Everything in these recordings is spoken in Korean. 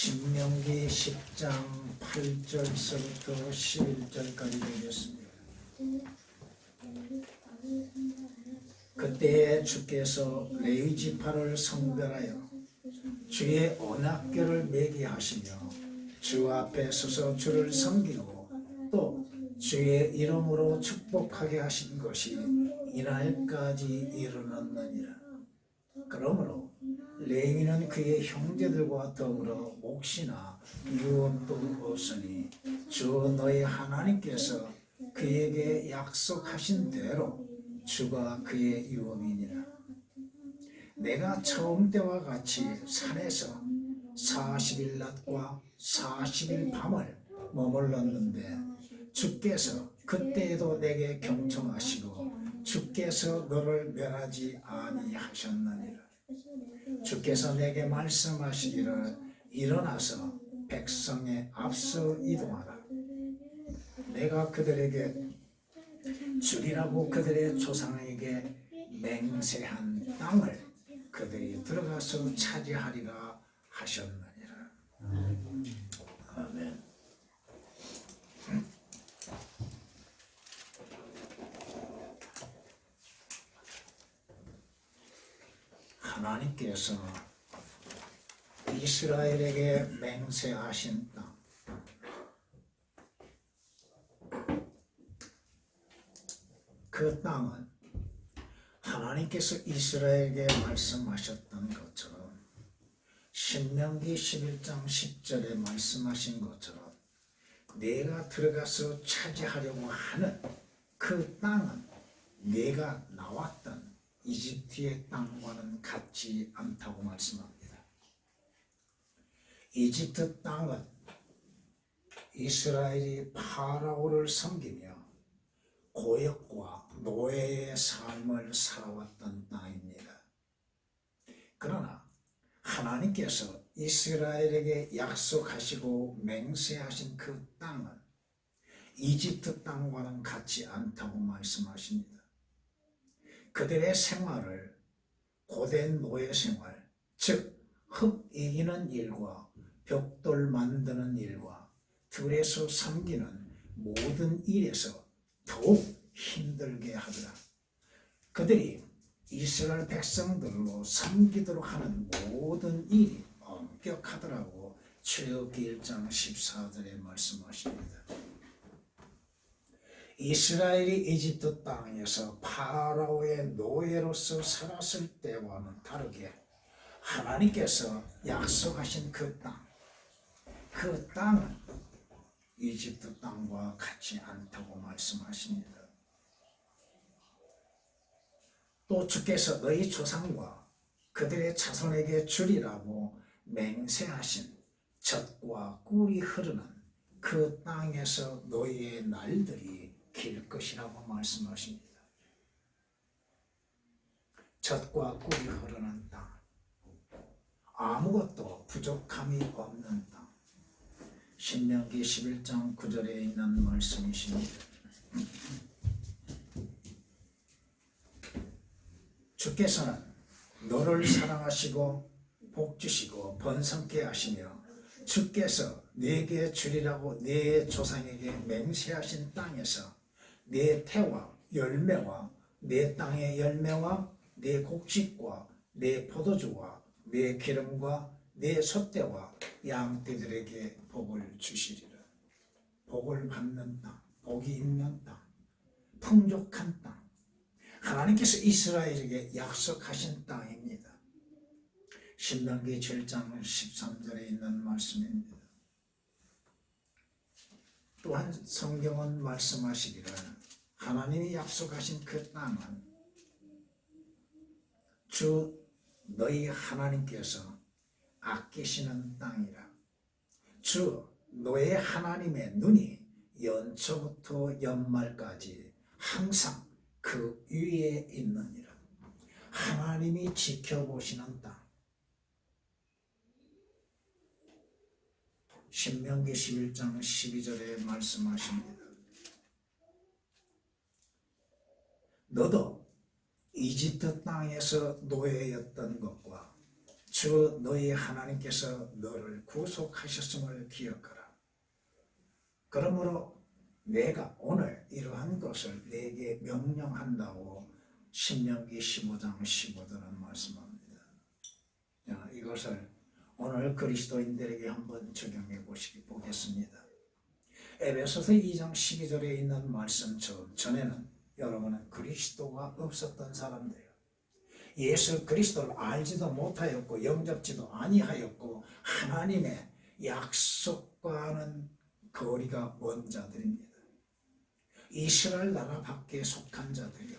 신명기 10장 8절서부터 11절까지 되겠습니다. 그때에 주께서 레위 지파를 성별하여 주의 언약궤를 매게 하시며 주 앞에 서서 주를 섬기고 또 주의 이름으로 축복하게 하신 것이 이날까지 이르렀느니라. 그러므로 레위는 그의 형제들과 더불어 몫이나 유업도 없으니 주 너희 하나님께서 그에게 약속하신 대로 주가 그의 유업이니라. 내가 처음 때와 같이 산에서 40일 낮과 40일 밤을 머물렀는데 주께서 그때에도 내게 경청하시고 주께서 너를 멸하지 아니하셨느니라. 주께서 내게 말씀하시기를 일어나서 백성에 앞서 이동하라. 내가 그들에게 주리라고 그들의 조상에게 맹세한 땅을 그들이 들어가서 차지하리라 하셨느니라. 아멘. 하나님께서 이스라엘에게 맹세하신 땅, 그 땅은 하나님께서 이스라엘에게 말씀하셨던 것처럼 신명기 11장 10절에 말씀하신 것처럼 내가 들어가서 차지하려고 하는 그 땅은 내가 나왔던 이집트의 땅과는 같지 않다고 말씀합니다. 이집트 땅은 이스라엘이 파라오를 섬기며 고역과 노예의 삶을 살아왔던 땅입니다. 그러나 하나님께서 이스라엘에게 약속하시고 맹세하신 그 땅은 이집트 땅과는 같지 않다고 말씀하십니다. 그들의 생활을 고된 노예 생활, 즉 흙 이기는 일과 벽돌 만드는 일과 들에서 섬기는 모든 일에서 더욱 힘들게 하더라. 그들이 이스라엘 백성들로 섬기도록 하는 모든 일이 엄격하더라고 출애굽기 1장 14절에 말씀하십니다. 이스라엘이 이집트 땅에서 파라오의 노예로서 살았을 때와는 다르게 하나님께서 약속하신 그 땅은 이집트 땅과 같지 않다고 말씀하십니다. 또 주께서 너희 조상과 그들의 자손에게 주리라고 맹세하신 젖과 꿀이 흐르는 그 땅에서 너희의 날들이 길 것이라고 말씀하십니다. 젖과 꿀이 흐르는 땅, 아무것도 부족함이 없는 땅. 신명기 11장 9절에 있는 말씀이십니다. 주께서는 너를 사랑하시고 복주시고 번성케 하시며 주께서 네게 주리라고 네 조상에게 맹세하신 땅에서 네 태와 열매와 네 땅의 열매와 네 곡식과 네 포도주와 네 기름과 네 소떼와 양떼들에게 복을 주시리라. 복을 받는 땅, 복이 있는 땅, 풍족한 땅, 하나님께서 이스라엘에게 약속하신 땅입니다. 신명기 7장 13절에 있는 말씀입니다. 또한 성경은 말씀하시기를 하나님이 약속하신 그 땅은 주 너희 하나님께서 아끼시는 땅이라. 주 너의 하나님의 눈이 연초부터 연말까지 항상 그 위에 있느니라. 하나님이 지켜보시는 땅. 신명기 11장 12절에 말씀하십니다. 너도 이집트 땅에서 노예였던 것과 주 너희 하나님께서 너를 구속하셨음을 기억하라. 그러므로 내가 오늘 이러한 것을 내게 명령한다고 신명기 15장 15절은 말씀합니다. 자, 이것을 오늘 그리스도인들에게 한번 적용해 보겠습니다. 에베소서 2장 12절에 있는 말씀처럼 전에는 여러분은 그리스도가 없었던 사람들이에요. 예수 그리스도를 알지도 못하였고 영접지도 아니하였고 하나님의 약속과는 거리가 먼 자들입니다. 이스라엘 나라 밖에 속한 자들이요.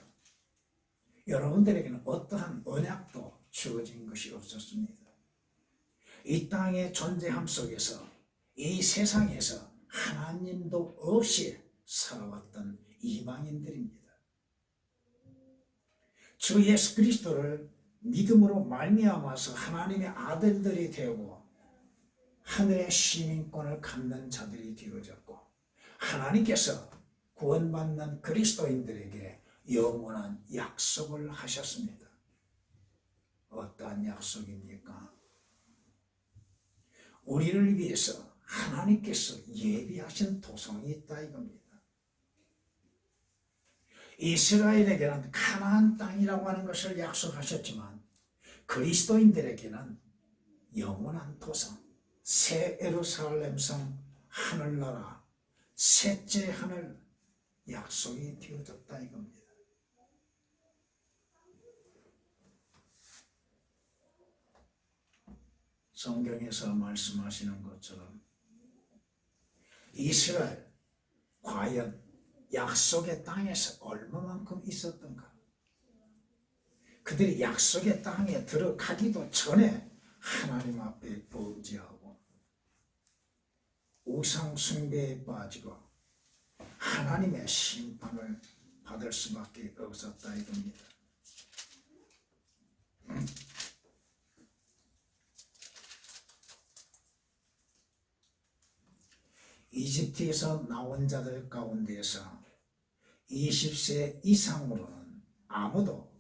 여러분들에게는 어떠한 언약도 주어진 것이 없었습니다. 이 땅의 존재함 속에서 이 세상에서 하나님도 없이 살아왔던 이방인들입니다. 주 예수 그리스도를 믿음으로 말미암아서 하나님의 아들들이 되고 하늘의 시민권을 갖는 자들이 되어졌고 하나님께서 구원받는 그리스도인들에게 영원한 약속을 하셨습니다. 어떠한 약속입니까? 우리를 위해서 하나님께서 예비하신 도성이 있다 이겁니다. 이스라엘에게는 가나안 땅이라고 하는 것을 약속하셨지만 그리스도인들에게는 영원한 도성, 새 예루살렘성 하늘나라, 셋째 하늘 약속이 되어졌다 이겁니다. 성경에서 말씀하시는 것처럼 이스라엘 과연 약속의 땅에서 얼마만큼 있었던가? 그들이 약속의 땅에 들어가기도 전에 하나님 앞에 범죄하고 우상 숭배에 빠지고 하나님의 심판을 받을 수밖에 없었다 이겁니다. 이집트에서 나온 자들 가운데서 20세 이상으로는 아무도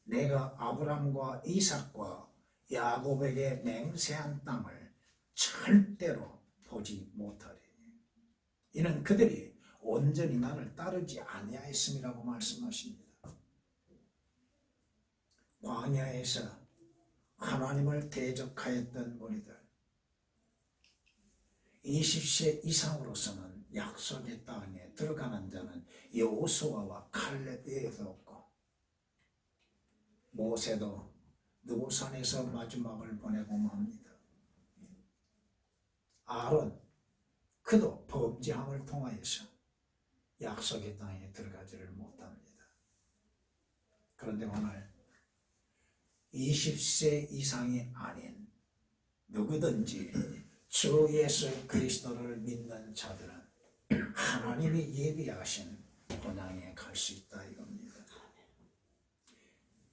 내가 아브람과 이삭과 야곱에게 맹세한 땅을 절대로 보지 못하리니 이는 그들이 온전히 나를 따르지 아니하였음이라고 말씀하십니다. 광야에서 하나님을 대적하였던 무리들 20세 이상으로서는 약속의 땅에 들어가는 자는 여호수아와 칼렙 외에도 없고 모세도 느보산에서 마지막을 보내고 맙니다. 아론 그도 범죄함을 통하여서 약속의 땅에 들어가지를 못합니다. 그런데 오늘 20세 이상이 아닌 누구든지 주 예수 그리스도를 믿는 자들은 하나님이 예비하신 본향에 갈 수 있다 이겁니다.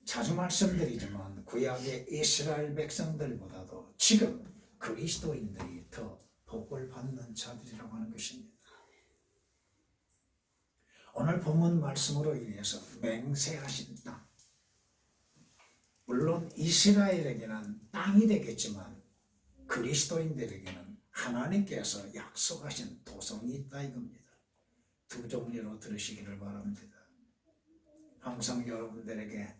자주 말씀드리지만 구약의 이스라엘 백성들보다도 지금 그리스도인들이 더 복을 받는 자들이라고 하는 것입니다. 오늘 본문 말씀으로 인해서 맹세하신 땅, 물론 이스라엘에게는 땅이 되겠지만 그리스도인들에게는 하나님께서 약속하신 도성이 있다 이겁니다. 두 종류로 들으시기를 바랍니다. 항상 여러분들에게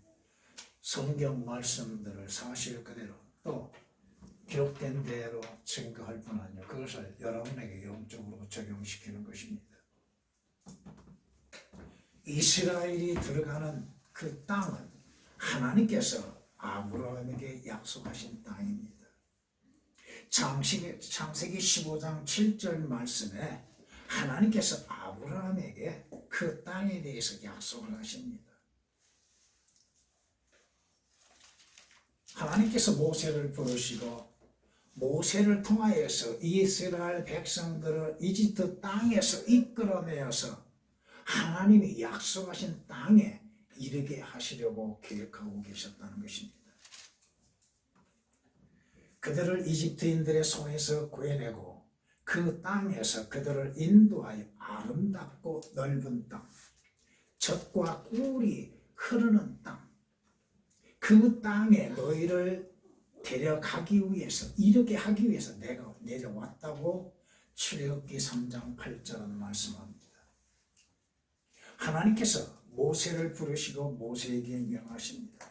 성경 말씀들을 사실 그대로 또 기록된 대로 증거할 뿐 아니라 그것을 여러분에게 영적으로 적용시키는 것입니다. 이스라엘이 들어가는 그 땅은 하나님께서 아브라함에게 약속하신 땅입니다. 창세기 15장 7절 말씀에 하나님께서 아브라함에게 그 땅에 대해서 약속을 하십니다. 하나님께서 모세를 부르시고 모세를 통하여서 이스라엘 백성들을 이집트 땅에서 이끌어내어서 하나님이 약속하신 땅에 이르게 하시려고 계획하고 계셨다는 것입니다. 그들을 이집트인들의 손에서 구해내고 그 땅에서 그들을 인도하여 아름답고 넓은 땅, 젖과 꿀이 흐르는 땅, 그 땅에 너희를 데려가기 위해서, 이르게 하기 위해서 내가 내려왔다고 출애굽기 3장 8절은 말씀합니다. 하나님께서 모세를 부르시고 모세에게 명하십니다.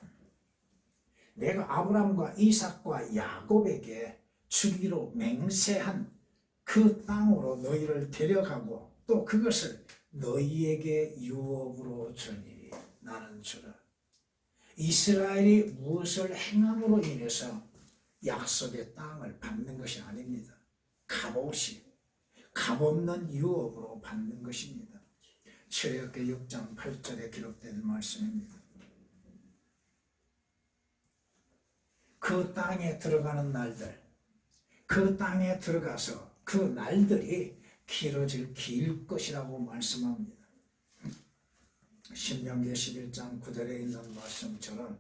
내가 아브라함과 이삭과 야곱에게 주기로 맹세한 그 땅으로 너희를 데려가고 또 그것을 너희에게 유업으로 주니니 나는 주라. 이스라엘이 무엇을 행함으로 인해서 약속의 땅을 받는 것이 아닙니다. 값없이, 값없는 유업으로 받는 것입니다. 출애굽기 6장 8절에 기록된 말씀입니다. 그 땅에 들어가는 날들, 그 땅에 들어가서 그 날들이 길 것이라고 말씀합니다. 신명기 11장 9절에 있는 말씀처럼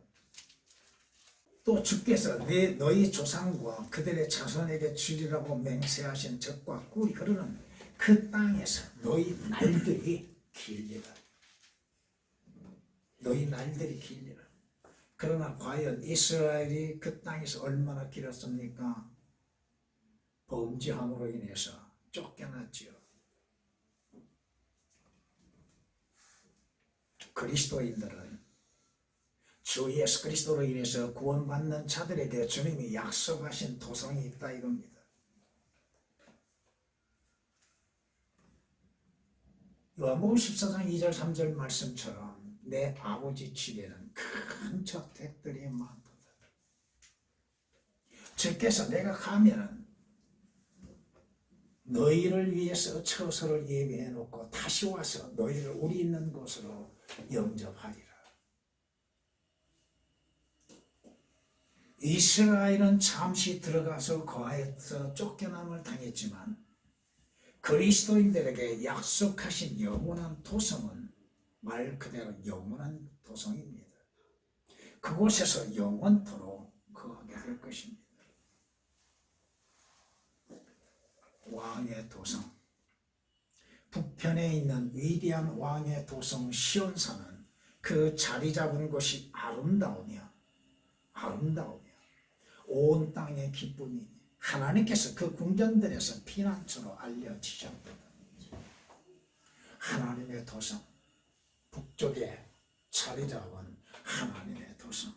또 주께서 너희 조상과 그들의 자손에게 주리라고 맹세하신 젖과 꿀이 흐르는 그 땅에서 너희 날들이 길리라. 너희 날들이 길리라. 그러나 과연 이스라엘이 그 땅에서 얼마나 길었습니까? 범죄함으로 인해서 쫓겨났지요. 그리스도인들은 주 예수 그리스도로 인해서 구원받는 자들에게 주님이 약속하신 도성이 있다 이겁니다. 요한복음 14장 2절 3절 말씀처럼 내 아버지 집에는 큰 저택들이 많도다. 주께서 내가 가면은 너희를 위해서 처소를 예비해 놓고 다시 와서 너희를 우리 있는 곳으로 영접하리라. 이스라엘은 잠시 들어가서 거하여서 쫓겨남을 당했지만 그리스도인들에게 약속하신 영원한 도성은 말 그대로 영원한 도성입니다. 그곳에서 영원토록 거하게 될 것입니다. 왕의 도성, 북편에 있는 위대한 왕의 도성 시온산은 그 자리 잡은 곳이 아름다우며 온 땅의 기쁨이 하나님께서 그 궁전들에서 피난처로 알려지셨다. 하나님의 도성, 북쪽에 자리 잡은 하나님의 도성.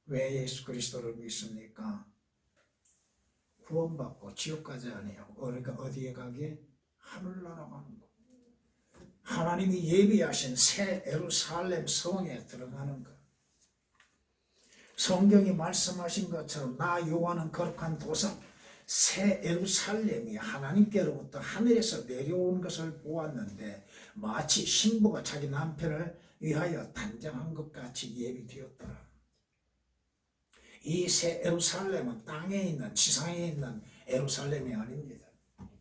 왜 예수 그리스도를 믿습니까? 구원받고 지옥 가지 아니하고 그러니까 어디에 가게? 하늘나라 가는 것. 하나님이 예비하신 새 예루살렘 성에 들어가는 것. 성경이 말씀하신 것처럼 나 요한은 거룩한 도성 새 예루살렘이 하나님께로부터 하늘에서 내려온 것을 보았는데 마치 신부가 자기 남편을 위하여 단장한 것 같이 예비되었더라. 이 새 예루살렘은 땅에 있는 지상에 있는 예루살렘이 아닙니다.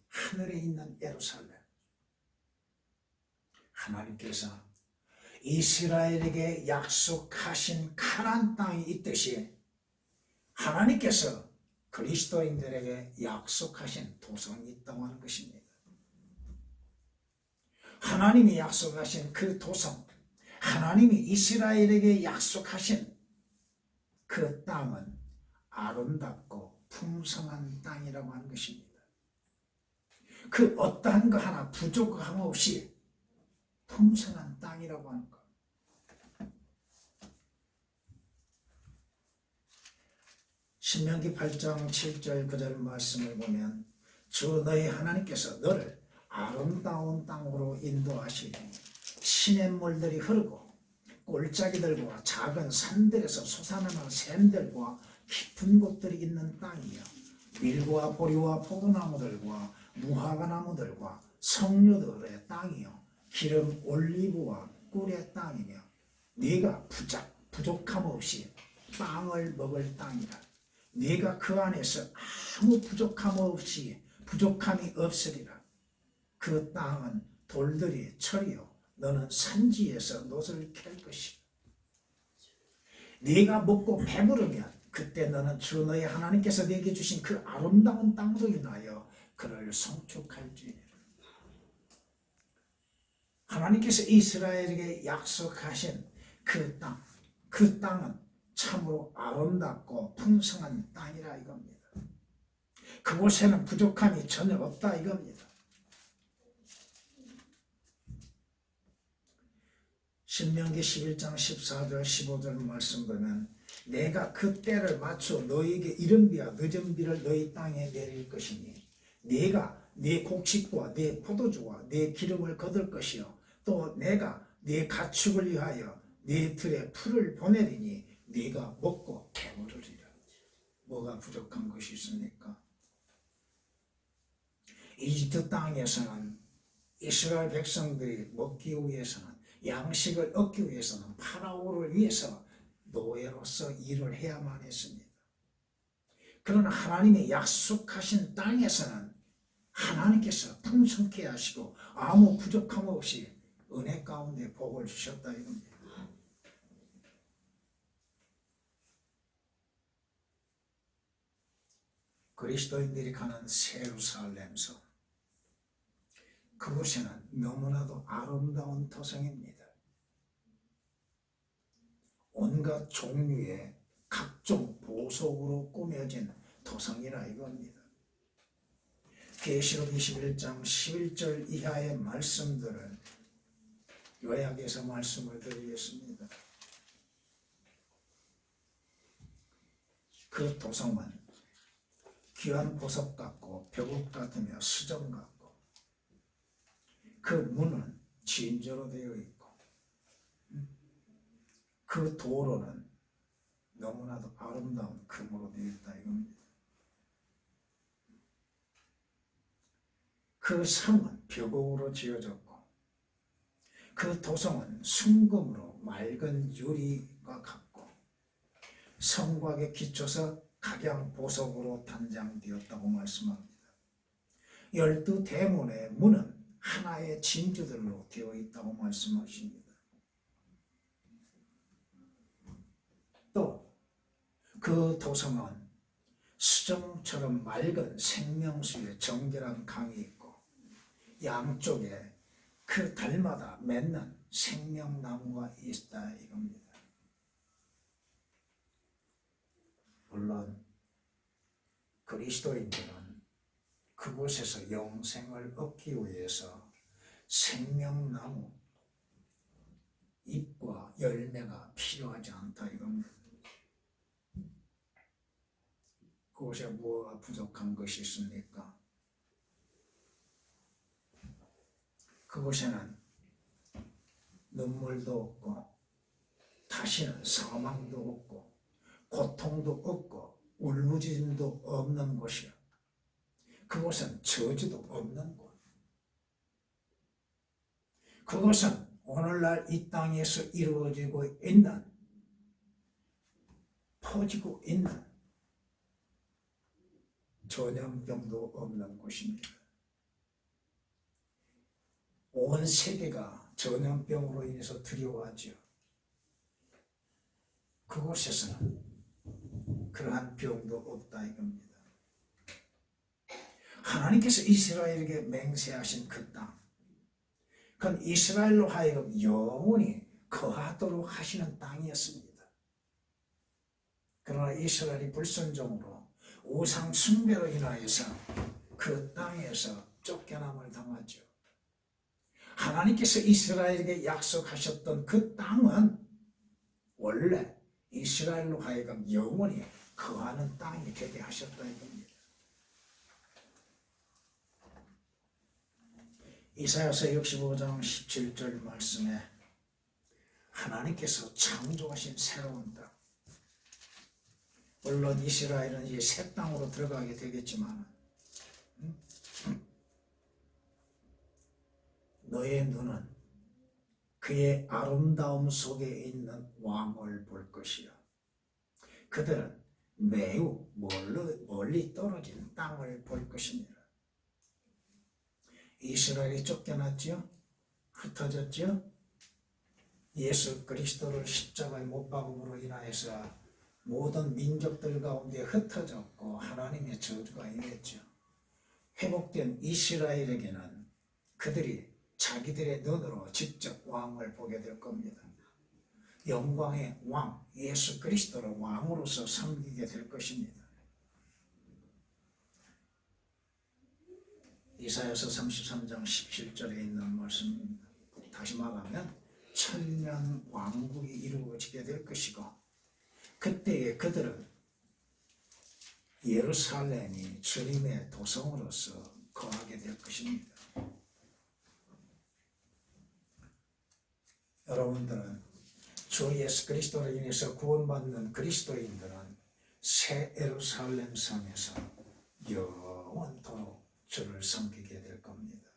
하늘에 있는 예루살렘. 하나님께서 이스라엘에게 약속하신 가나안 땅이 있듯이 하나님께서 그리스도인들에게 약속하신 도성이 있다고 하는 것입니다. 하나님이 약속하신 그 도성, 하나님이 이스라엘에게 약속하신 그 땅은 아름답고 풍성한 땅이라고 하는 것입니다. 그 어떠한 거 하나 부족함 없이 풍성한 땅이라고 하는 것. 신명기 8장 7절 9절 말씀을 보면 주 너희 하나님께서 너를 아름다운 땅으로 인도하시니 시냇물들이 흐르고 골짜기들과 작은 산들에서 솟아나는 샘들과 깊은 곳들이 있는 땅이며 밀과 보리와 포도나무들과 무화과나무들과 석류들의 땅이요 기름 올리브와 꿀의 땅이며 네가 부족함 없이 빵을 먹을 땅이라. 네가 그 안에서 아무 부족함이 없으리라. 그 땅은 돌들이 철이요 너는 산지에서 놋을 캘 것이라. 네가 먹고 배부르면 그때 너는 주 너희 하나님께서 네게 주신 그 아름다운 땅으로 인하여 그를 송축할지니라. 하나님께서 이스라엘에게 약속하신 그 땅, 그 땅은 참으로 아름답고 풍성한 땅이라 이겁니다. 그곳에는 부족함이 전혀 없다 이겁니다. 신명기 11장 14절 15절 말씀 보면 내가 그 때를 맞춰 너희에게 이른 비와 늦은 비를 너희 땅에 내릴 것이니 네가 네 곡식과 네 포도주와 네 기름을 거둘 것이요 또 내가 네 가축을 위하여 네 들에 풀을 보내리니 네가 먹고 배부르리라. 뭐가 부족한 것이 있습니까? 이집트 땅에서는 이스라엘 백성들이 먹기 위해서는 양식을 얻기 위해서는 파라오를 위해서 노예로서 일을 해야만 했습니다. 그러나 하나님의 약속하신 땅에서는 하나님께서 풍성케 하시고 아무 부족함 없이 은혜 가운데 복을 주셨다 이겁니다. 그리스도인들이 가는 예루살렘성, 그곳에는 너무나도 아름다운 토성입니다. 온갖 종류의 각종 보석으로 꾸며진 토성이라 이겁니다. 계시록 21장 11절 이하의 말씀들을 요약해서 말씀을 드리겠습니다. 그 토성은 귀한 보석 같고 벽옥 같으며 수정 같고 그 문은 진저로 되어 있고 그 도로는 너무나도 아름다운 금으로 되어 있다 이겁니다. 그 성은 벽옥으로 지어졌고 그 도성은 순금으로 맑은 유리가 같고 성곽에 기초서 각양 보석으로 단장되었다고 말씀합니다. 12대문의 문은 하나의 진주들로 되어 있다고 말씀하십니다. 또 그 도성은 수정처럼 맑은 생명수의 정결한 강이 있고 양쪽에 그 달마다 맺는 생명나무가 있다 이겁니다. 물론 그리스도인들은 그곳에서 영생을 얻기 위해서 생명나무 잎과 열매가 필요하지 않다 이겁니다. 그곳에 무엇가 부족한 것이 있습니까? 그곳에는 눈물도 없고 다시는 사망도 없고 고통도 없고 울부짖음도 없는 곳이요. 그곳은 저주도 없는 곳. 그것은 오늘날 이 땅에서 이루어지고 있는 퍼지고 있는 전염병도 없는 곳입니다. 온 세계가 전염병으로 인해서 두려워하죠. 그곳에서는 그러한 병도 없다 이겁니다. 하나님께서 이스라엘에게 맹세하신 그 땅, 그건 이스라엘로 하여금 영원히 거하도록 하시는 땅이었습니다. 그러나 이스라엘이 불순종으로 우상 숭배로 인하여서 그 땅에서 쫓겨남을 당하죠. 하나님께서 이스라엘에게 약속하셨던 그 땅은 원래 이스라엘로 하여금 영원히 거하는 땅이 되게 하셨다 이겁니다. 이사야서 65장 17절 말씀에 하나님께서 창조하신 새로운 땅, 물론 이스라엘은 이제 새 땅으로 들어가게 되겠지만 너의 눈은 그의 아름다움 속에 있는 왕을 볼 것이요 그들은 매우 멀리 떨어진 땅을 볼 것입니다. 이스라엘이 쫓겨났지요? 흩어졌지요? 예수 그리스도를 십자가에 못 박음으로 인하여서 모든 민족들 가운데 흩어졌고 하나님의 저주가 임했죠. 회복된 영광의 왕 예수 그리스도를 왕으로서 섬기게 될 것입니다. 이사야서 33장 17절에 있는 말씀입니다. 다시 말하면 천년 왕국이 이루어지게 될 것이고 그때에 그들은 예루살렘이 주님의 도성으로서 거하게 될 것입니다. 여러분들은 주 예수 그리스도로 인해서 구원받는 그리스도인들은 새 예루살렘 성에서 영원토록 주를 섬기게 될 겁니다.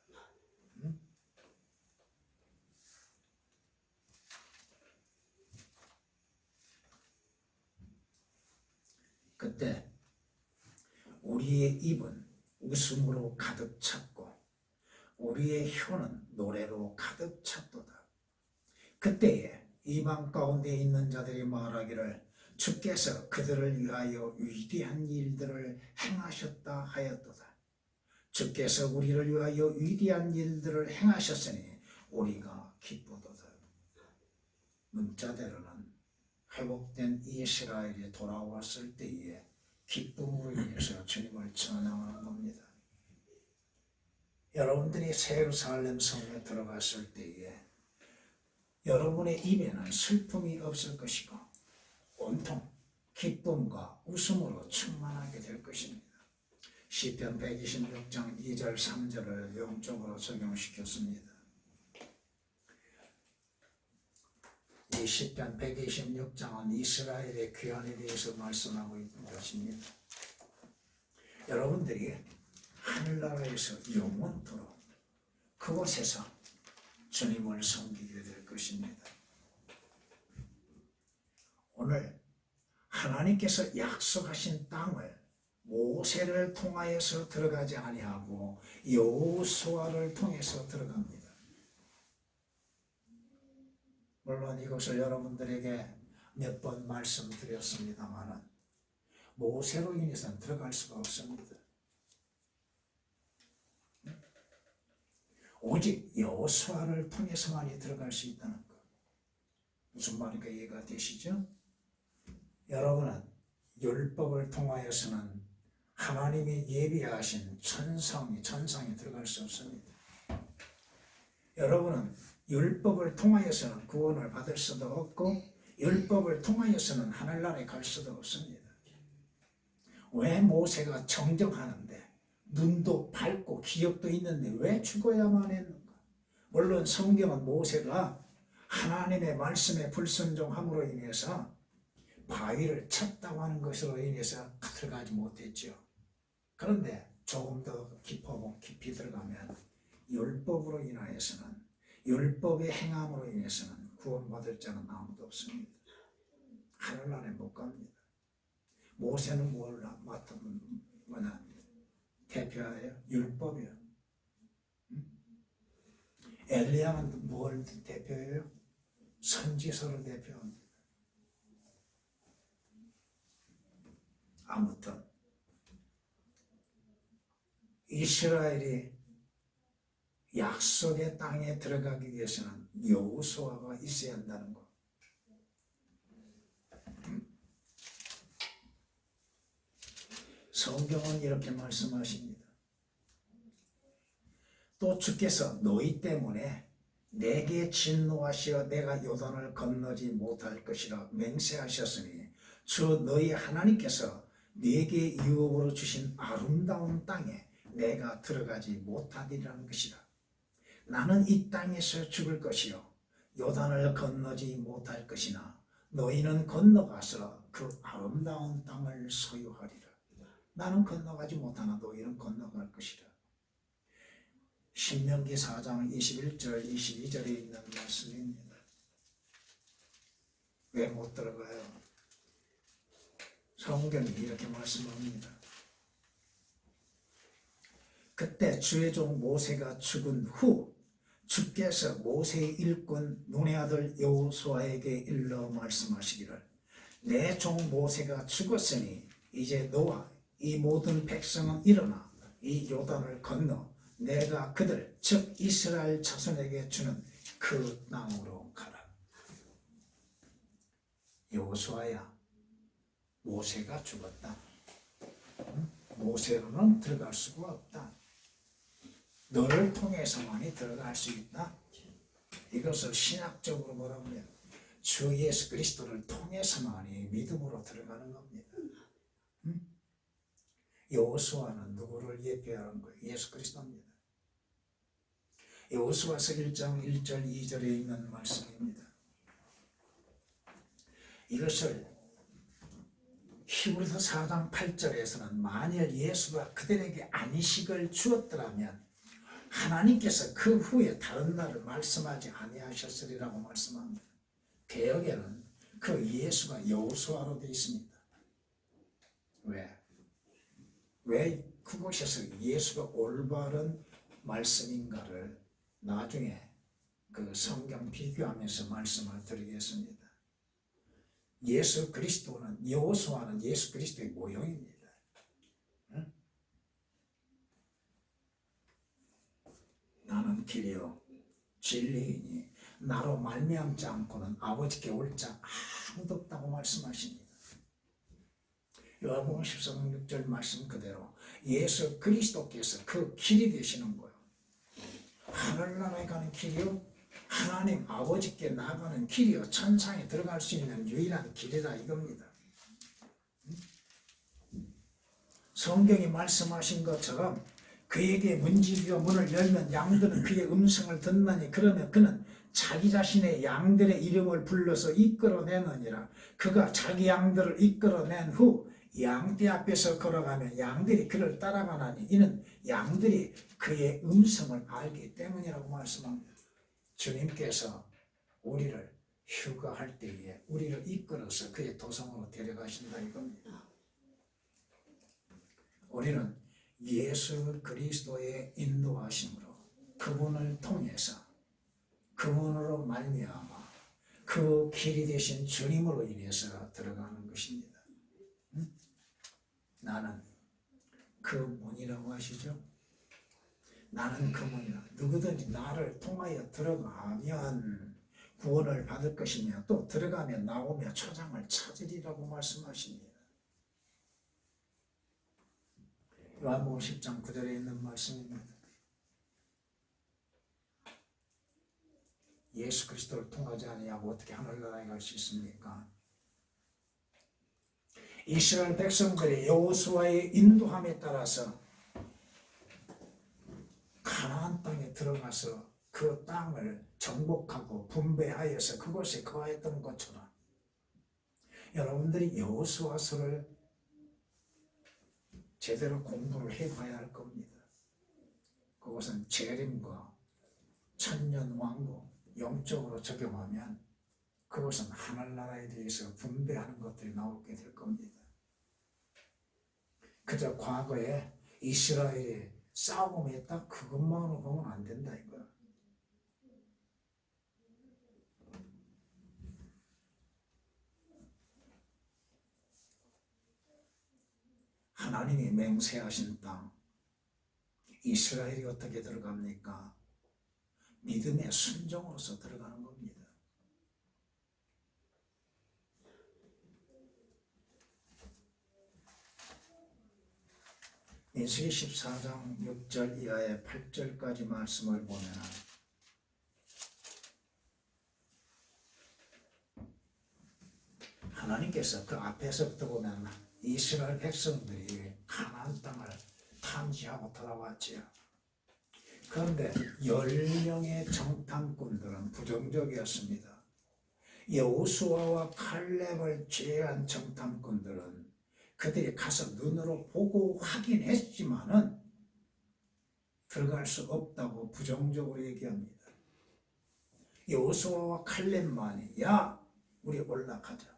그때 우리의 입은 웃음으로 가득 찼고 우리의 혀는 노래로 가득 찼도다. 그때에 이방 가운데 있는 자들이 말하기를 주께서 그들을 위하여 위대한 일들을 행하셨다 하였도다. 주께서 우리를 위하여 위대한 일들을 행하셨으니 우리가 기쁘도다. 문자대로는 회복된 이스라엘이 돌아왔을 때에 기쁨으로 인해서 주님을 찬양하는 겁니다. 여러분들이 새 예루살렘 성에 들어갔을 때에 여러분의 입에는 슬픔이 없을 것이고 온통 기쁨과 웃음으로 충만하게 될 것입니다. 시편 126장 2절 3절을 영적으로 적용시켰습니다. 이 시편 126장은 이스라엘의 귀환에 대해서 말씀하고 있는 것입니다. 여러분들이 하늘나라에서 영원토록 그곳에서 주님을 섬기게 될 것입니다. 오늘 하나님께서 약속하신 땅을 모세를 통하여서 들어가지 아니하고 여호수아를 통해서 들어갑니다. 물론 이것을 여러분들에게 몇 번 말씀드렸습니다만 모세로 인해서는 들어갈 수가 없습니다. 오직 여호수아를 통해서만이 들어갈 수 있다는 것. 무슨 말인가 이해가 되시죠? 여러분은 율법을 통하여서는 하나님이 예비하신 천상에 들어갈 수 없습니다. 여러분은 율법을 통하여서는 구원을 받을 수도 없고 율법을 통하여서는 하늘나라에 갈 수도 없습니다. 왜 모세가 정정하는데 눈도 밝고 기억도 있는데 왜 죽어야만 했는가? 물론 성경은 모세가 하나님의 말씀에 불순종함으로 인해서 바위를 쳤다고 하는 것으로 인해서 들어가지 못했죠. 그런데 조금 더 깊이 들어가면 율법으로 인하여서는 율법의 행함으로 인해서는 구원받을 자는 아무도 없습니다. 하늘나라에 못 갑니다. 모세는 뭘 맡으면 대표하여 율법이요. 엘리야는 뭘 대표해요? 선지서를 대표합니다. 아무튼 이스라엘이 약속의 땅에 들어가기 위해서는 여호수아가 있어야 한다는 것. 성경은 이렇게 말씀하십니다. 또 주께서 너희 때문에 내게 진노하시어 내가 요단을 건너지 못할 것이라 맹세하셨으니 주 너희 하나님께서 내게 유업으로 주신 아름다운 땅에 내가 들어가지 못하리라는 것이라. 나는 이 땅에서 죽을 것이요 요단을 건너지 못할 것이나 너희는 건너가서 그 아름다운 땅을 소유하리라. 나는 건너가지 못하나 너희는 건너갈 것이라. 신명기 4장 21절 22절에 있는 말씀입니다. 왜 못 들어가요? 성경이 이렇게 말씀합니다. 그때 주의 종 모세가 죽은 후 주께서 모세의 일꾼 눈의 아들 여호수아에게 일러 말씀하시기를 내 종 모세가 죽었으니 이제 너와 이 모든 백성은 일어나 이 요단을 건너 내가 그들 즉 이스라엘 자손에게 주는 그 땅으로 가라. 여호수아야, 모세가 죽었다. 모세로는 들어갈 수가 없다. 너를 통해서만이 들어갈 수 있다. 이것을 신학적으로 뭐라고 해요? 주 예수 그리스도를 통해서만이 믿음으로 들어가는 겁니다. 여호수아는 누구를 예표하는 거예요? 예수 그리스도입니다. 여호수아서 1장 1절 2절에 있는 말씀입니다. 이것을 히브리서 4장 8절에서는 만일 예수가 그들에게 안식을 주었더라면 하나님께서 그 후에 다른 날을 말씀하지 아니하셨으리라고 말씀합니다. 개역에는 그 예수가 여호수아로 되어 있습니다. 왜 그곳에서 예수가 올바른 말씀인가를 나중에 그 성경 비교하면서 말씀을 드리겠습니다. 예수 그리스도는, 여호수아는 예수 그리스도의 모형입니다. 응? 나는 길이요 진리이니 나로 말미암지 않고는 아버지께 올 자 아무도 없다고 말씀하십니다. 요한복음 14장 6절 말씀 그대로 예수 그리스도께서 그 길이 되시는 거예요. 하늘나라에 가는 길이요, 하나님 아버지께 나가는 길이요, 천상에 들어갈 수 있는 유일한 길이라 이겁니다. 성경이 말씀하신 것처럼 그에게 문지기가 문을 열면 양들은 그의 음성을 듣나니 그러면 그는 자기 자신의 양들의 이름을 불러서 이끌어내느니라. 그가 자기 양들을 이끌어낸 후 양떼 앞에서 걸어가면 양들이 그를 따라가나니 이는 양들이 그의 음성을 알기 때문이라고 말씀합니다. 주님께서 우리를 휴가할 때에 우리를 이끌어서 그의 도성으로 데려가신다 이겁니다. 우리는 예수 그리스도의 인도하심으로 그분을 통해서 그분으로 말미암아 그 길이 되신 주님으로 인해서 들어가는 것입니다. 나는 그 문이라고 하시죠. 나는 그 문이라. 누구든지 나를 통하여 들어가면 구원을 받을 것이며 또 들어가면 나오며 초장을 찾으리라고 말씀하십니다. 요한복음 10장 9절에 있는 말씀입니다. 예수 그리스도를 통하지 아니하고 어떻게 하늘나라에 갈 수 있습니까? 이스라엘 백성들이 여호수아의 인도함에 따라서 가나안 땅에 들어가서 그 땅을 정복하고 분배하여서 그곳에 거했던 것처럼 여러분들이 여호수아서를 제대로 공부를 해봐야 할 겁니다. 그것은 재림과 천년왕국 영적으로 적용하면 그것은 하늘나라에 대해서 분배하는 것들이 나오게 될 겁니다. 그저 과거에 이스라엘이 싸움을 했다 그것만으로 보면 안 된다 이거야. 하나님이 맹세하신 땅 이스라엘이 어떻게 들어갑니까? 믿음의 순종으로서 들어가는 겁니다. 민수기 14장 6절 이하의 8절까지 말씀을 보면 하나님께서 그 앞에서부터 보면 이스라엘 백성들이 가나안 땅을 탐지하고 돌아왔지요. 그런데 10명의 정탐꾼들은 부정적이었습니다. 여호수아와 칼렙을 제외한 정탐꾼들은 그들이 가서 눈으로 보고 확인했지만은 들어갈 수 없다고 부정적으로 얘기합니다. 여호수아와 칼렙만이 야 우리 올라가자.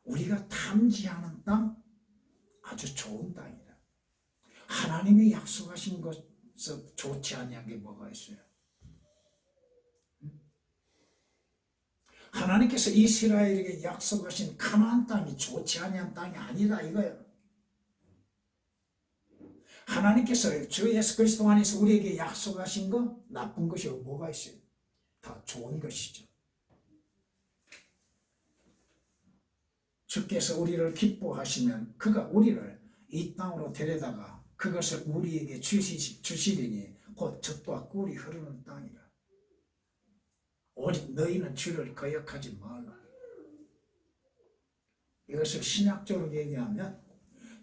우리가 탐지하는 땅 아주 좋은 땅이다. 하나님이 약속하신 것에서 좋지 아니한 게 뭐가 있어요? 하나님께서 이스라엘에게 약속하신 가나안 땅이 좋지 아니한 땅이 아니다 이거예요. 하나님께서 주 예수 그리스도 안에서 우리에게 약속하신 거 나쁜 것이 뭐가 있어요? 다 좋은 것이죠. 주께서 우리를 기뻐하시면 그가 우리를 이 땅으로 데려다가 그것을 우리에게 주시리니 곧 젖과 꿀이 흐르는 땅이라. 오직 너희는 주를 거역하지 말라. 이것을 신학적으로 얘기하면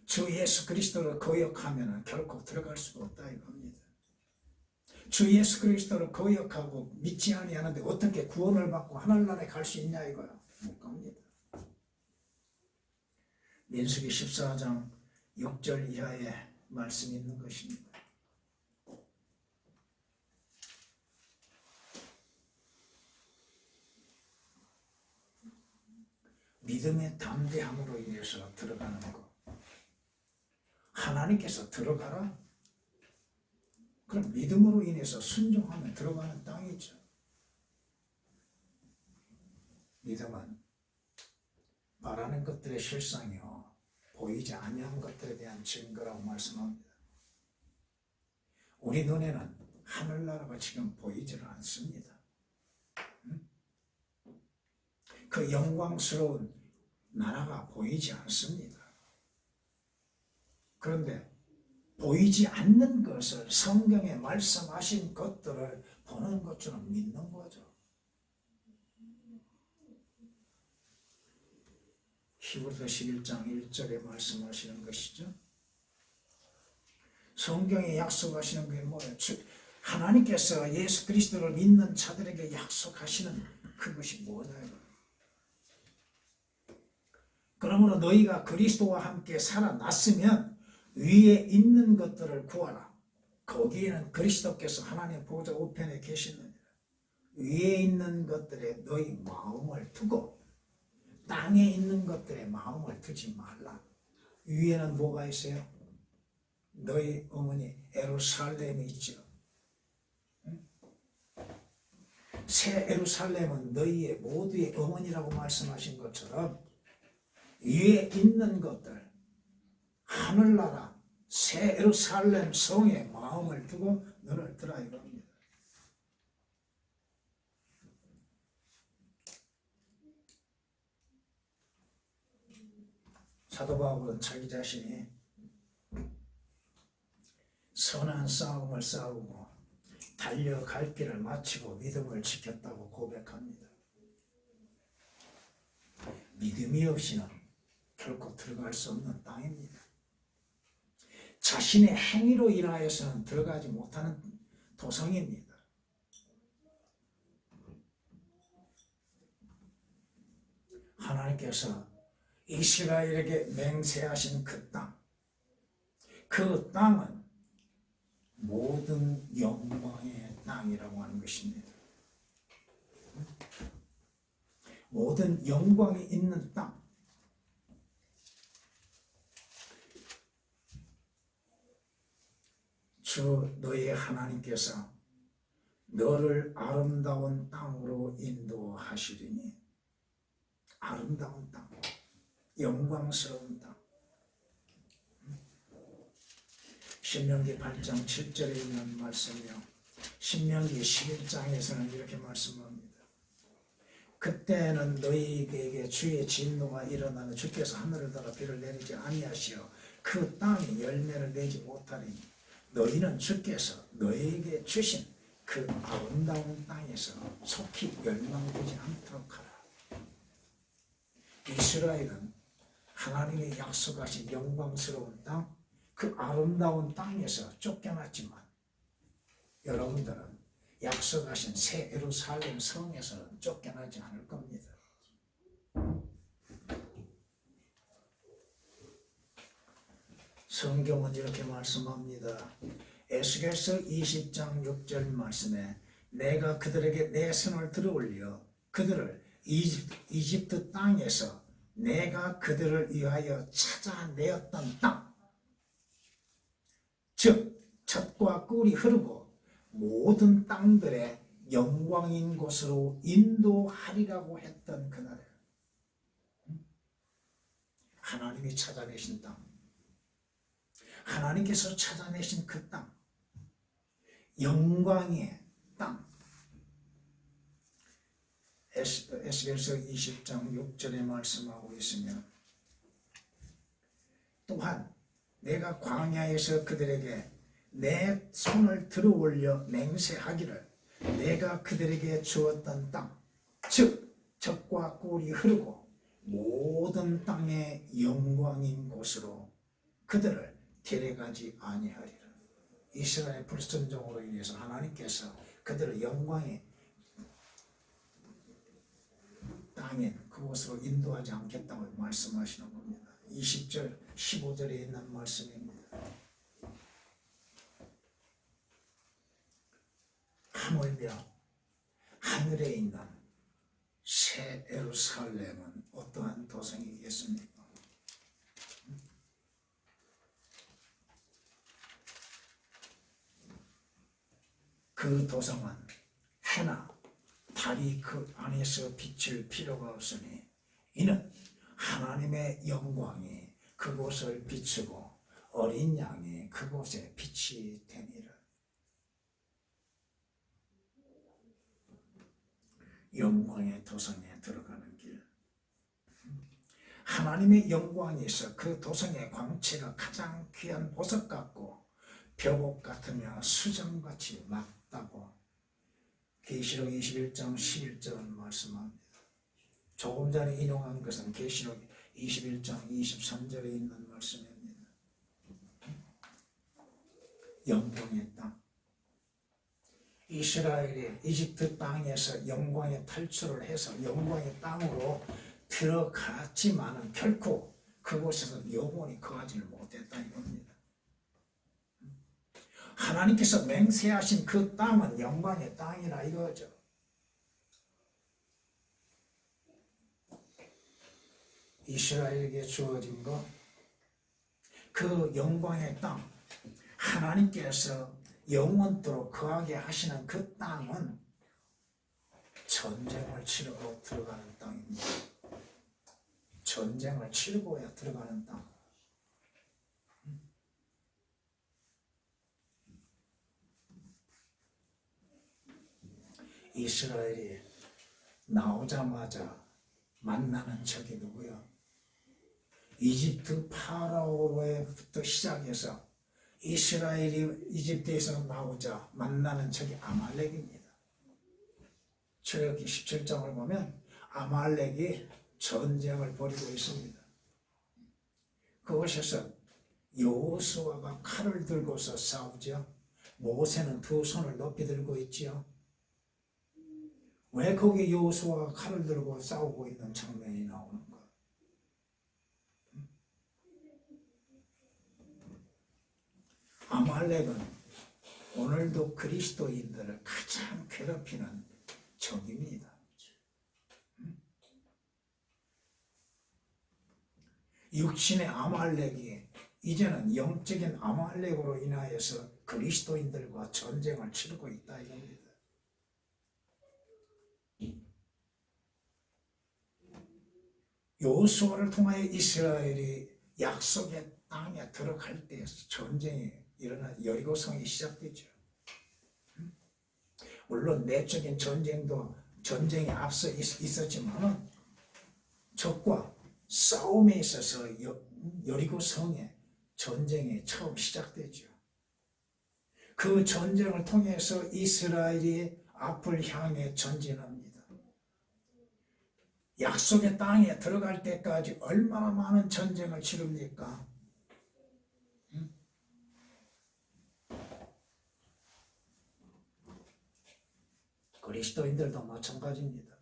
주 예수 그리스도를 거역하면 결코 들어갈 수가 없다 이겁니다. 주 예수 그리스도를 거역하고 믿지 아니하는데 어떻게 구원을 받고 하늘나라에 갈 수 있냐 이거야. 못 갑니다. 민수기 14장 6절 이하에 말씀이 있는 것입니다. 믿음의 담대함으로 인해서 들어가는 것. 하나님께서 들어가라. 그럼 믿음으로 인해서 순종하면 들어가는 땅이죠. 믿음은 바라는 것들의 실상이요 보이지 아니한 것들에 대한 증거라고 말씀합니다. 우리 눈에는 하늘나라가 지금 보이지를 않습니다. 그 영광스러운 나라가 보이지 않습니다. 그런데 보이지 않는 것을 성경에 말씀하신 것들을 보는 것처럼 믿는 거죠. 히브리서 11장 1절에 말씀하시는 것이죠. 성경에 약속하시는 게 뭐예요? 하나님께서 예수 그리스도를 믿는 자들에게 약속하시는 그것이 뭐냐? 그러므로 너희가 그리스도와 함께 살아났으면 위에 있는 것들을 구하라. 거기에는 그리스도께서 하나님 보좌 우편에 계시느니라. 위에 있는 것들에 너희 마음을 두고 땅에 있는 것들에 마음을 두지 말라. 위에는 뭐가 있어요? 너희 어머니 예루살렘이 있죠. 새 예루살렘은 너희의 모두의 어머니라고 말씀하신 것처럼 위에 있는 것들, 하늘나라 새 예루살렘 성에 마음을 두고 너를 들어 이겁니다. 사도 바울은 자기 자신이 선한 싸움을 싸우고 달려갈 길을 마치고 믿음을 지켰다고 고백합니다. 믿음이 없이는 결코 들어갈 수 없는 땅입니다. 자신의 행위로 인하여서는 들어가지 못하는 도성입니다. 하나님께서 이스라엘에게 맹세하신 그 땅, 그 땅은 모든 영광의 땅이라고 하는 것입니다. 모든 영광이 있는 땅. 주 너의 하나님께서 너를 아름다운 땅으로 인도하시리니, 아름다운 땅, 영광스러운 땅. 신명기 8장 7절에 있는 말씀이요, 신명기 11장에서는 이렇게 말씀합니다. 그때는 너희에게 주의 진노가 일어나며 주께서 하늘을 닫아 비를 내리지 아니하시어 그 땅이 열매를 내지 못하리니 너희는 주께서 너희에게 주신 그 아름다운 땅에서 속히 멸망되지 않도록 하라. 이스라엘은 하나님의 약속하신 영광스러운 땅, 그 아름다운 땅에서 쫓겨났지만 여러분들은 약속하신 새 예루살렘 성에서는 쫓겨나지 않을 겁니다. 성경은 이렇게 말씀합니다. 에스겔서 20장 6절 말씀에 내가 그들에게 내 손을 들어올려 그들을 이집트 땅에서 내가 그들을 위하여 찾아내었던 땅, 즉 젖과 꿀이 흐르고 모든 땅들의 영광인 곳으로 인도하리라고 했던 그날에 하나님이 찾아내신 땅, 하나님께서 찾아내신 그 땅, 영광의 땅. 에스겔서 20장 6절에 말씀하고 있으면 또한 내가 광야에서 그들에게 내 손을 들어 올려 맹세하기를 내가 그들에게 주었던 땅, 즉 젖과 꿀이 흐르고 모든 땅의 영광인 곳으로 그들을 데려가지 아니하리라. 이스라엘 불순종으로 인해서 하나님께서 그들을 영광의 땅인 그곳으로 인도하지 않겠다고 말씀하시는 겁니다. 20절, 15절에 있는 말씀입니다. 하물며 하늘에 있는 새 예루살렘은 어떠한 도성이겠습니까? 그 도성은 해나 달이 그 안에서 비칠 필요가 없으니 이는 하나님의 영광이 그곳을 비추고 어린 양이 그곳에 빛이 되니라. 영광의 도성에 들어가는 길. 하나님의 영광이 있어 그 도성의 광채가 가장 귀한 보석 같고 벽옥 같으며 수정같이 맑다고 계시록 21장 11절은 말씀합니다. 조금 전에 인용한 것은 계시록 21장 23절에 있는 말씀입니다. 영광의 땅. 이스라엘이 이집트 땅에서 영광의 탈출을 해서 영광의 땅으로 들어갔지만은 결코 그곳에서 영원히 거하지를 못했다 이겁니다. 하나님께서 맹세하신 그 땅은 영광의 땅이라 이거죠. 이스라엘에게 주어진 것, 그 영광의 땅, 하나님께서 영원토록 거하게 하시는 그 땅은 전쟁을 치르고 들어가는 땅입니다. 전쟁을 치르고야 들어가는 땅. 이스라엘이 나오자마자 만나는 적이 누구야? 이집트 파라오로부터 시작해서 이스라엘이 이집트에서 나오자 만나는 적이 아말렉입니다. 출애굽기 17장을 보면 아말렉이 전쟁을 벌이고 있습니다. 그곳에서 여호수아가 칼을 들고서 싸우죠. 모세는 두 손을 높이 들고 있지요. 왜 거기 여호수아가 칼을 들고 싸우고 있는 장면이 나오는가? 아말렉은 오늘도 그리스도인들을 가장 괴롭히는 적입니다. 육신의 아말렉이 이제는 영적인 아말렉으로 인하여서 그리스도인들과 전쟁을 치르고 있다 이겁니다. 여호수아를 통하여 이스라엘이 약속의 땅에 들어갈 때 전쟁이 일어나 여리고성이 시작되죠. 물론 내적인 전쟁이 앞서 있었지만 적과 싸움에 있어서 여리고성의 전쟁이 처음 시작되죠. 그 전쟁을 통해서 이스라엘이 앞을 향해 전진합니다. 약속의 땅에 들어갈 때까지 얼마나 많은 전쟁을 치릅니까? 그리스도인들도 마찬가지입니다.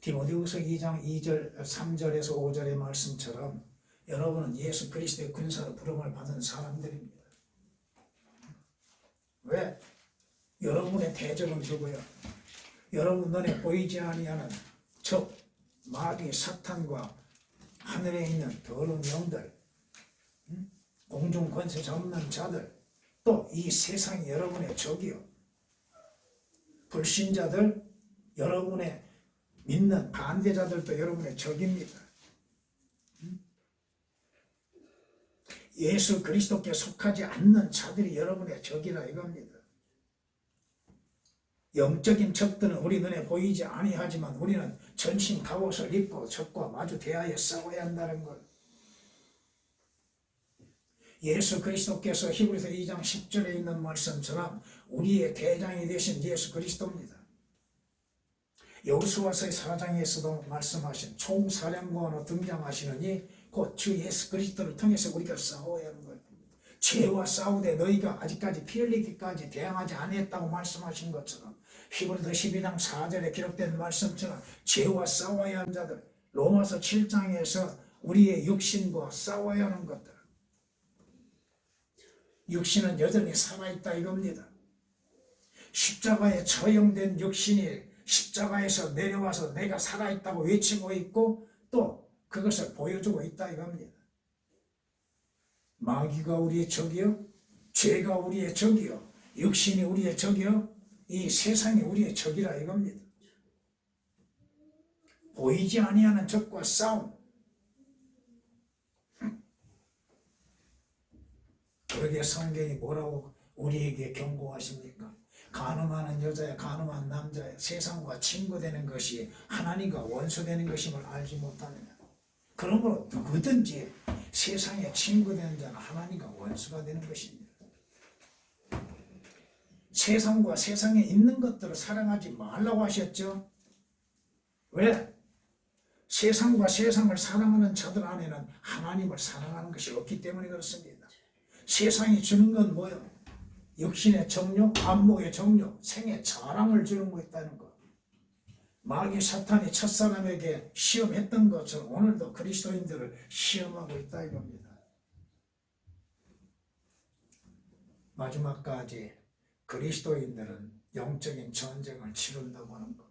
디모데후서 2장 2절, 3절에서 5절의 말씀처럼 여러분은 예수 그리스도의 군사로 부름을 받은 사람들입니다. 왜? 여러분의 대적은 누구요? 여러분 눈에 보이지 아니하는 적, 마귀, 사탄과 하늘에 있는 더러운 영들, 공중 권세 잡는 자들, 또 이 세상이 여러분의 적이요. 불신자들, 여러분의 믿는 반대자들도 여러분의 적입니다. 예수 그리스도께 속하지 않는 자들이 여러분의 적이라 이겁니다. 영적인 적들은 우리 눈에 보이지 아니하지만 우리는 전신 갑옷을 입고 적과 마주 대하여 싸워야 한다는 것. 예수 그리스도께서 히브리서 2장 10절에 있는 말씀처럼 우리의 대장이 되신 예수 그리스도입니다. 여호수아서의 4장에서도 말씀하신 총사령관으로 등장하시느니 곧 주 예수 그리스도를 통해서 우리가 싸워야 하는 거예요. 죄와 싸우되 너희가 아직까지 피 흘리기까지 대항하지 아니했다고 말씀하신 것처럼 히브리서 12장 4절에 기록된 말씀처럼 죄와 싸워야 하는 자들, 로마서 7장에서 우리의 육신과 싸워야 하는 것들, 육신은 여전히 살아있다 이겁니다. 십자가에 처형된 육신이 십자가에서 내려와서 내가 살아있다고 외치고 있고 또 그것을 보여주고 있다 이겁니다. 마귀가 우리의 적이요, 죄가 우리의 적이요, 육신이 우리의 적이요, 이 세상이 우리의 적이라 이겁니다. 보이지 아니하는 적과 싸움. 그러게 성경이 뭐라고 우리에게 경고하십니까? 간음하는 여자야 간음한 남자야 세상과 친구되는 것이 하나님과 원수되는 것임을 알지 못하느냐. 그러므로 누구든지 세상에 친구되는 자는 하나님과 원수가 되는 것입니다. 세상과 세상에 있는 것들을 사랑하지 말라고 하셨죠. 왜? 세상과 세상을 사랑하는 자들 안에는 하나님을 사랑하는 것이 없기 때문에 그렇습니다. 세상이 주는 건 뭐예요? 육신의 정욕, 안목의 정욕, 생의 자랑을 주는 거 있다는 것. 마귀 사탄이 첫사람에게 시험했던 것처럼 오늘도 그리스도인들을 시험하고 있다 이겁니다. 마지막까지 그리스도인들은 영적인 전쟁을 치른다고 하는 것.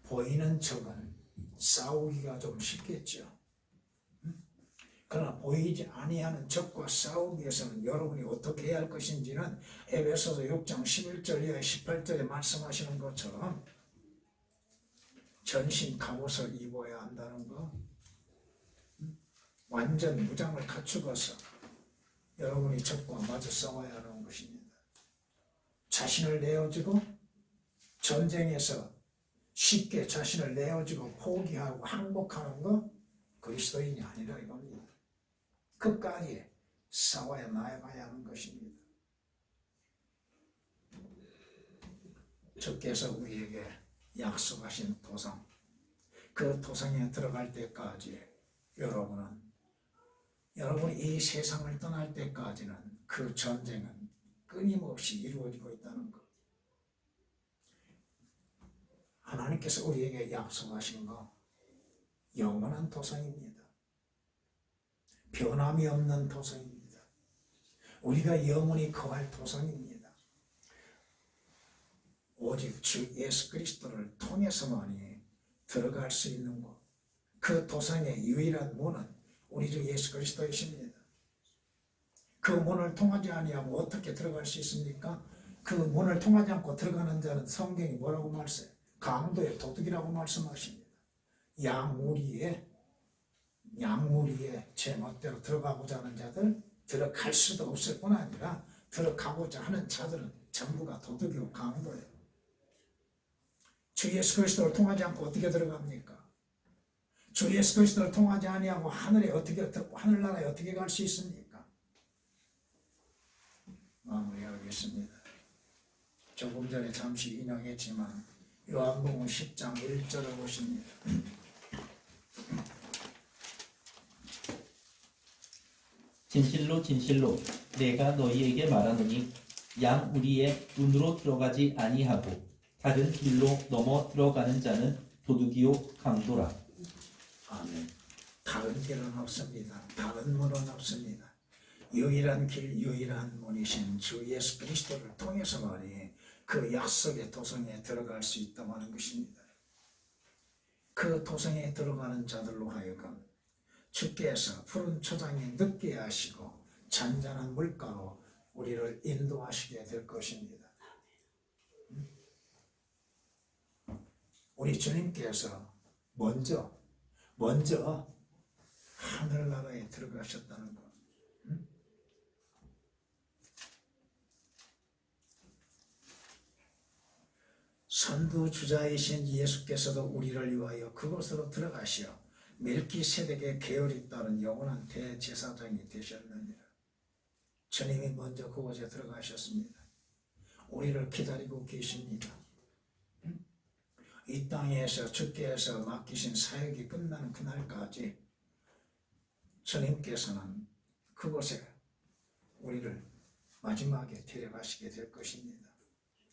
보이는 척은 싸우기가 좀 쉽겠죠. 그러나 보이지 아니하는 적과 싸우기 위해서는 여러분이 어떻게 해야 할 것인지는 에베소서 6장 11절 이하 18절에 말씀하시는 것처럼 전신 갑옷을 입어야 한다는 거. 완전 무장을 갖추고서 여러분이 적과 마주 싸워야 하는 것입니다. 자신을 내어주고 전쟁에서 쉽게 자신을 내어주고 포기하고 항복하는 거 그리스도인이 아니라 이겁니다. 끝까지 싸워야 나아가야 하는 것입니다. 주께서 우리에게 약속하신 도상, 그 도상에 들어갈 때까지 여러분이 이 세상을 떠날 때까지는 그 전쟁은 끊임없이 이루어지고 있다는 것. 하나님께서 우리에게 약속하신 거 영원한 도상입니다. 변함이 없는 도상입니다. 우리가 영원히 거할 도상입니다. 오직 주 예수 그리스도를 통해서만이 들어갈 수 있는 곳. 그 도상의 유일한 문은 우리 주 예수 그리스도이십니다. 그 문을 통하지 아니하고 어떻게 들어갈 수 있습니까? 그 문을 통하지 않고 들어가는 자는 성경이 뭐라고 말씀해요? 강도의 도둑이라고 말씀하십니다. 양무리에 제멋대로 들어가고자 하는 자들, 들어갈 수도 없을 뿐 아니라 들어가고자 하는 자들은 전부가 도둑이고 강도예요. 주 예수 그리스도를 통하지 않고 어떻게 들어갑니까? 주 예수 그리스도를 통하지 아니하고 하늘나라에 어떻게 갈 수 있습니까? 마무리하겠습니다. 조금 전에 잠시 인용했지만 요한복음 10장 1절을 보십니다. 진실로 진실로 내가 너희에게 말하노니 양 무리의 눈으로 들어가지 아니하고 다른 길로 넘어 들어가는 자는 도둑이요 강도라. 아멘. 다른 길은 없습니다. 다른 문은 없습니다. 유일한 길, 유일한 문이신 주 예수 그리스도를 통해서만이 그 약속의 도성에 들어갈 수 있다고 하는 것입니다. 그 도성에 들어가는 자들로 하여금 주께서 푸른 초장에 눕게 하시고 잔잔한 물가로 우리를 인도하시게 될 것입니다. 우리 주님께서 먼저 하늘나라에 들어가셨다는 것. 선두주자이신 예수께서도 우리를 위하여 그곳으로 들어가시어 멜기세덱의 계열이 따른 영원한 대제사장이 되셨느니라. 주님이 먼저 그곳에 들어가셨습니다. 우리를 기다리고 계십니다. 이 땅에서 주께서 맡기신 사역이 끝나는 그날까지 주님께서는 그곳에 우리를 마지막에 데려가시게 될 것입니다.